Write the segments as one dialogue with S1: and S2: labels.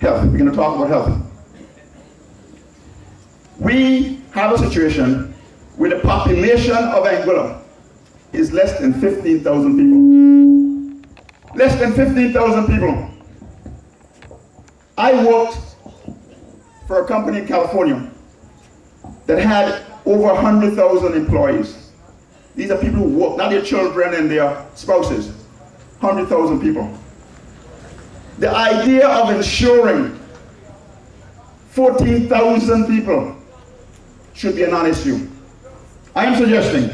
S1: health. We're going to talk about health. We have a situation where the population of Anguilla is less than 15,000 people. Less than 15,000 people. I worked for a company in California that had over 100,000 employees. These are people who work, not their children and their spouses. 100,000 people. The idea of insuring 14,000 people should be a non-issue. I'm suggesting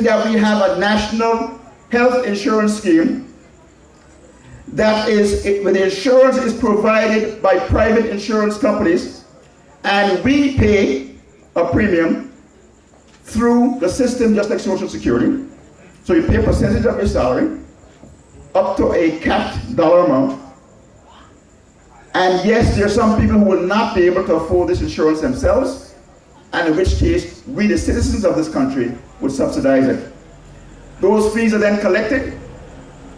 S1: that we have a national health insurance scheme that is, where the insurance is provided by private insurance companies, and we pay a premium through the system just like Social Security. So you pay a percentage of your salary up to a capped dollar amount. And yes, there are some people who will not be able to afford this insurance themselves, and in which case we, the citizens of this country, would subsidize it. Those fees are then collected,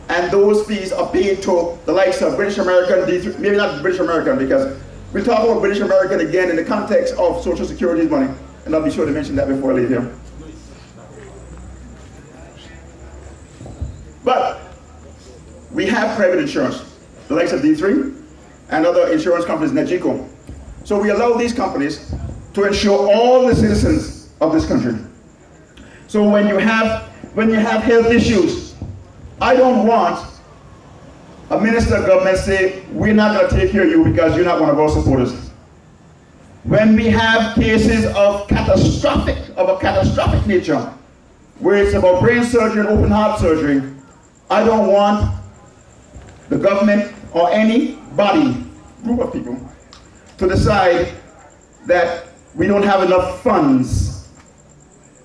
S1: and those fees are paid to the likes of British American, maybe not British American, because we'll talk about British American again in the context of Social Security's money, and I'll be sure to mention that before I leave here. But we have private insurance, the likes of D3 and other insurance companies, Negico. So we allow these companies to insure all the citizens of this country. So when you have health issues, I don't want a minister of government say, we're not going to take care of you because you're not one of our supporters. When we have cases of a catastrophic nature, where it's about brain surgery and open heart surgery, I don't want the government or any body, group of people, to decide that we don't have enough funds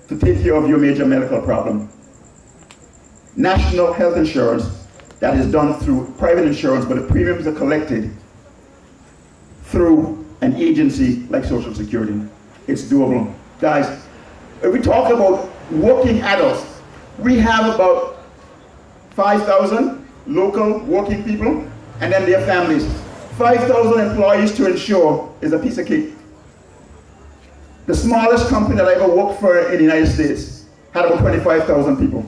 S1: to take care of your major medical problem. National health insurance that is done through private insurance, but the premiums are collected through an agency like Social Security. It's doable. Guys, if we talk about working adults, we have about 5,000 local working people, and then their families. 5,000 employees to insure is a piece of cake. The smallest company that I ever worked for in the United States had about 25,000 people,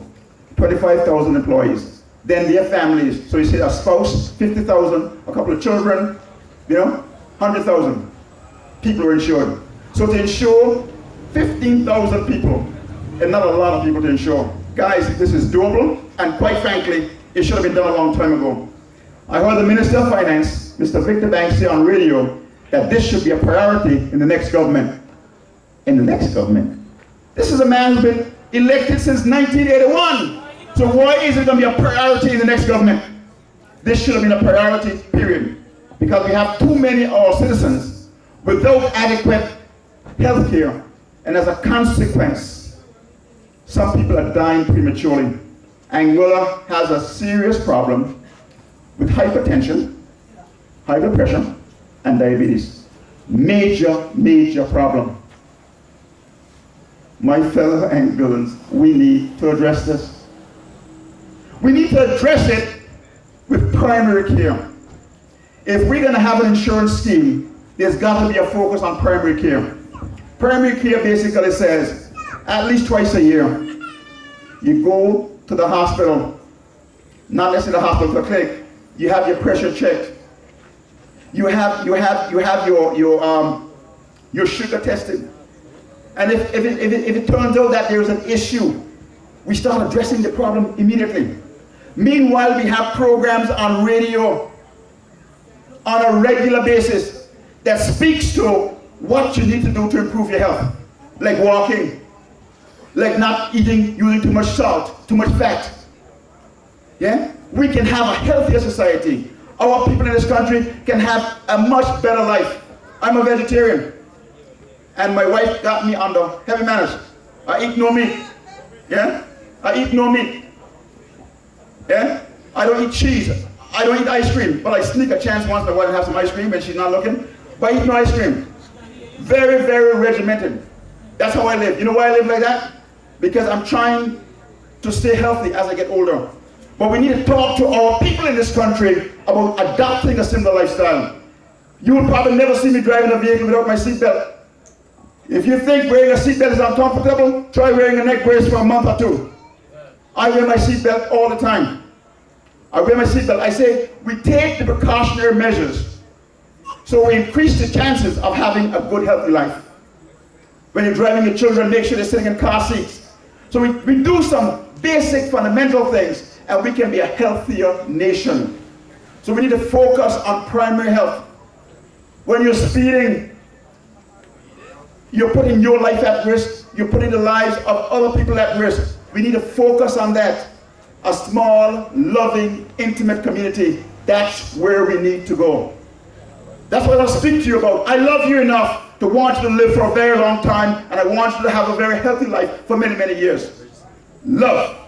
S1: 25,000 employees. Then their families, so you see a spouse, 50,000, a couple of children, 100,000 people are insured. So to insure 15,000 people, and not a lot of people to insure. Guys, this is doable, and quite frankly, it should have been done a long time ago. I heard the Minister of Finance, Mr. Victor Banks, say on radio that this should be a priority in the next government. In the next government? This is a man who's been elected since 1981. So why is it going to be a priority in the next government? This should have been a priority, period. Because we have too many of our citizens without adequate health care. And as a consequence, some people are dying prematurely. Anguilla has a serious problem with hypertension, high blood pressure, and diabetes. Major, major problem. My fellow Anguillans, we need to address this. We need to address it with primary care. If we're going to have an insurance scheme, there's got to be a focus on primary care. Primary care basically says, at least twice a year, you go to the hospital, not necessarily the hospital, the clinic, you have your pressure checked. You have your sugar tested. And if it turns out that there's an issue, we start addressing the problem immediately. Meanwhile, we have programs on radio on a regular basis that speaks to what you need to do to improve your health. Like walking, like not eating, using too much salt, too much fat. Yeah? We can have a healthier society. Our people in this country can have a much better life. I'm a vegetarian. And my wife got me under heavy manners. I eat no meat. Yeah? I eat no meat. Yeah? I don't eat cheese. I don't eat ice cream. But I sneak a chance once in a while and have some ice cream when she's not looking. But I eat no ice cream. Very, very regimented. That's how I live. You know why I live like that? Because I'm trying to stay healthy as I get older. But we need to talk to our people in this country about adopting a similar lifestyle. You will probably never see me driving a vehicle without my seatbelt. If you think wearing a seatbelt is uncomfortable, try wearing a neck brace for a month or two. I wear my seatbelt all the time. I wear my seatbelt. I say we take the precautionary measures so we increase the chances of having a good, healthy life. When you're driving your children, make sure they're sitting in car seats. So we do some basic fundamental things and we can be a healthier nation. So we need to focus on primary health. When you're speeding, you're putting your life at risk. You're putting the lives of other people at risk. We need to focus on that. A small, loving, intimate community. That's where we need to go. That's what I'll speak to you about. I love you enough to want you to live for a very long time, and I want you to have a very healthy life for many, many years. Love.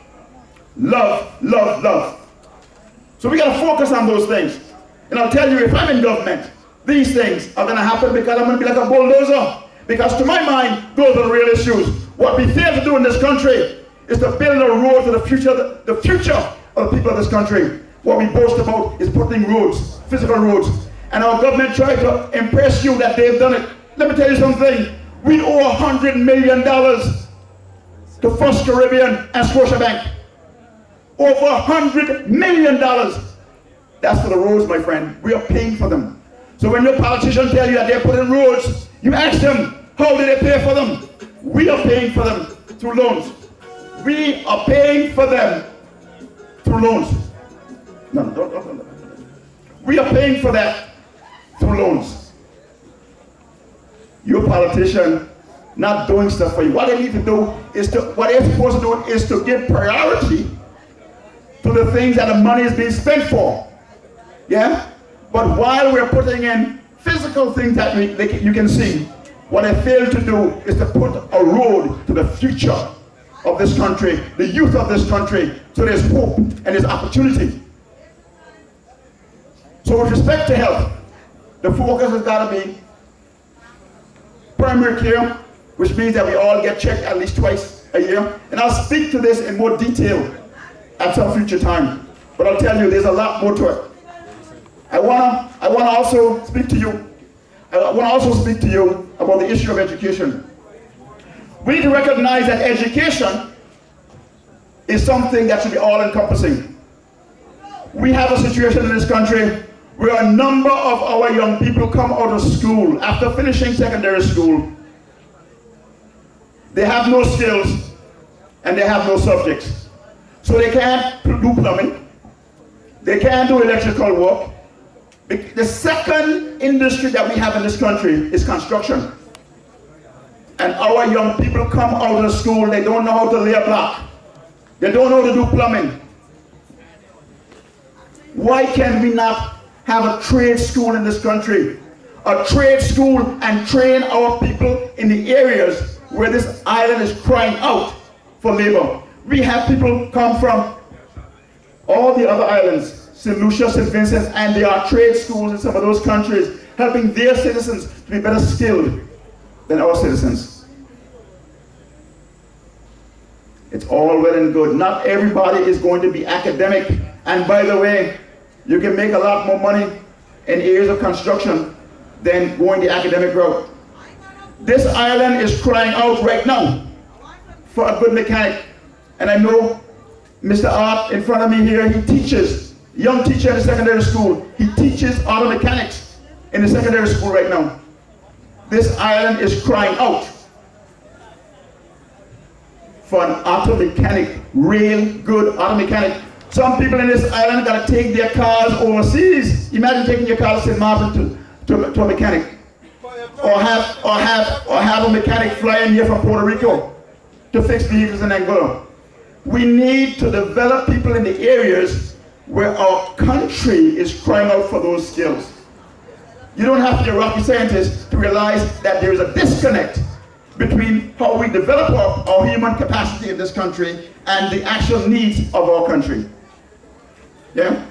S1: Love, love, love. So we got to focus on those things. And I'll tell you, if I'm in government, these things are going to happen because I'm going to be like a bulldozer. Because to my mind, those are the real issues. What we fail to do in this country is to build a road to the future of the people of this country. What we boast about is putting roads, physical roads. And our government tried to impress you that they've done it. Let me tell you something. We owe $100 million to First Caribbean and Scotiabank. Over $100 million. That's for the roads, my friend. We are paying for them. So when your politicians tell you that they're putting roads, you ask them, how do they pay for them? We are paying for them through loans. We are paying for them through loans. No, don't. We are paying for that through loans. Your politician not doing stuff for you. What they need to do is what they're supposed to do is to give priority to the things that the money is being spent for. Yeah? But while we're putting in physical things that you can see, what they fail to do is to put a road to the future of this country, the youth of this country, so there's hope and there's opportunity. So with respect to health, the focus has got to be primary care, which means that we all get checked at least twice a year. And I'll speak to this in more detail at some future time. But I'll tell you, there's a lot more to it. I wanna also speak to you. I want to also speak to you about the issue of education. We need to recognize that education is something that should be all-encompassing. We have a situation in this country where a number of our young people come out of school after finishing secondary school. They have no skills and they have no subjects. So they can't do plumbing. They can't do electrical work. The second industry that we have in this country is construction. And our young people come out of school, they don't know how to lay a block. They don't know how to do plumbing. Why can we not have a trade school in this country? A trade school and train our people in the areas where this island is crying out for labor. We have people come from all the other islands, St. Lucia, St. Vincent, and there are trade schools in some of those countries helping their citizens to be better skilled than our citizens. It's all well and good. Not everybody is going to be academic. And by the way, you can make a lot more money in areas of construction than going the academic route. This island is crying out right now for a good mechanic. And I know Mr. Art in front of me here, he teaches, young teacher in the secondary school. He teaches auto mechanics in the secondary school right now. This island is crying out for an auto mechanic, real good auto mechanic. Some people in this island gotta take their cars overseas. Imagine taking your car to St. Martin to a mechanic. Or have a mechanic fly in here from Puerto Rico to fix vehicles in Anguilla. We need to develop people in the areas where our country is crying out for those skills. You don't have to be a rocket scientist to realize that there is a disconnect between how we develop our human capacity in this country and the actual needs of our country. Yeah?